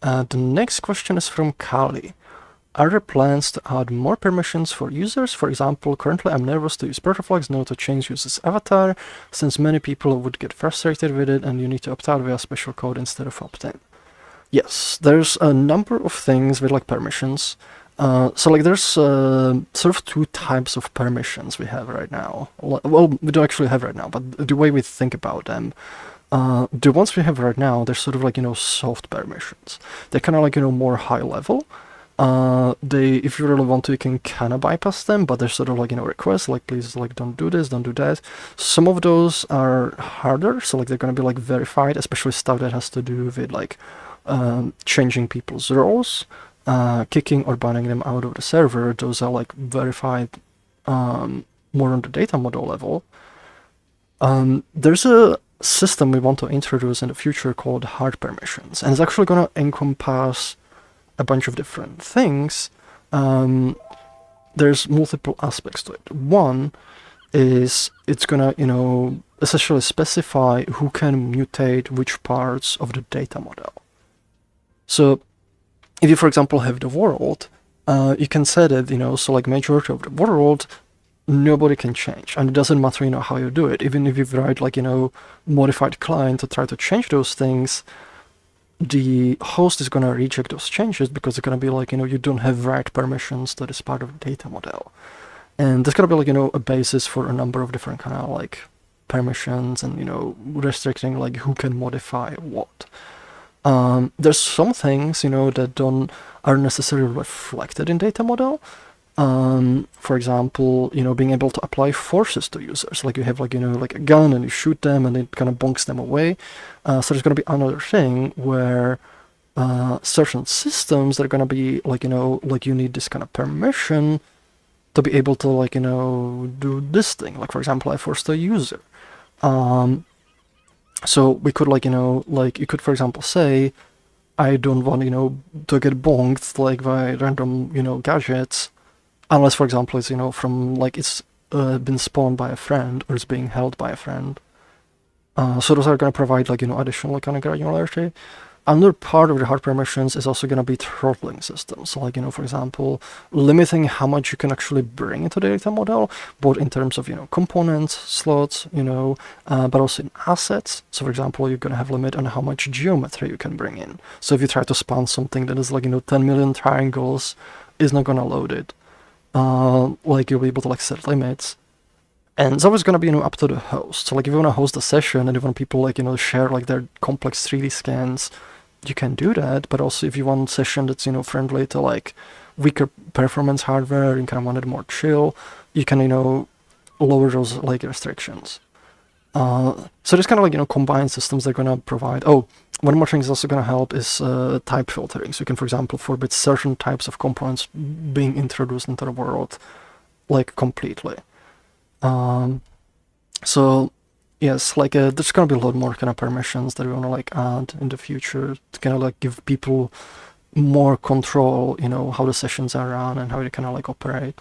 The next question is from Kali. Are there plans to add more permissions for users? For example, currently I'm nervous to use Protoflex, no to change user's avatar, since many people would get frustrated with it and you need to opt out via special code instead of opt-in. Yes, there's a number of things with like permissions. So like there's sort of two types of permissions we have right now. Well, we don't actually have right now, but the way we think about them, the ones we have right now, they're sort of like, soft permissions. They're kind of like, more high level. If you really want to, you can kind of bypass them, but they're sort of like, requests, like, please, like, don't do this, don't do that. Some of those are harder, so like they're going to be like verified, especially stuff that has to do with like changing people's roles, kicking or banning them out of the server. Those are like verified more on the data model level. There's a system we want to introduce in the future called hard permissions, and it's actually going to encompass a bunch of different things. There's multiple aspects to it. One is it's gonna, essentially specify who can mutate which parts of the data model. So if you, for example, have the world, you can set it, so like majority of the world, nobody can change. And it doesn't matter, how you do it. Even if you write like, modified client to try to change those things, the host is going to reject those changes because it's going to be like, you don't have right permissions to this part of the data model. And there's going to be like, a basis for a number of different kind of like permissions and, restricting like who can modify what. There's some things, that aren't necessarily reflected in data model. For example, being able to apply forces to users. Like you have like, like a gun and you shoot them and it kind of bonks them away. So there's going to be another thing where certain systems that are going to be like, like you need this kind of permission to be able to like, do this thing. Like, for example, I forced a user. So we could like, like you could, for example, say, I don't want, to get bonked like by random, gadgets. Unless, for example, it's, from, like, it's been spawned by a friend or it's being held by a friend. So those are going to provide, like, additional kind of granularity. Another part of the hard permissions is also going to be throttling systems. So, like, for example, limiting how much you can actually bring into the data model, both in terms of, components, slots, but also in assets. So, for example, you're going to have a limit on how much geometry you can bring in. So if you try to spawn something that is, like, 10 million triangles, it's not going to load it. Like you'll be able to like set limits, and it's always going to be up to the host. So like if you want to host a session and you want people like share like their complex 3D scans, you can do that. But also if you want a session that's friendly to like weaker performance hardware and kind of want it more chill, you can lower those like restrictions. So there's kind of like combined systems that are going to provide. Oh, one more thing is also going to help is type filtering. So you can, for example, forbid certain types of components being introduced into the world, like completely. So yes, like there's going to be a lot more kind of permissions that we want to like add in the future to kind of like give people more control, how the sessions are run and how they kind of like operate.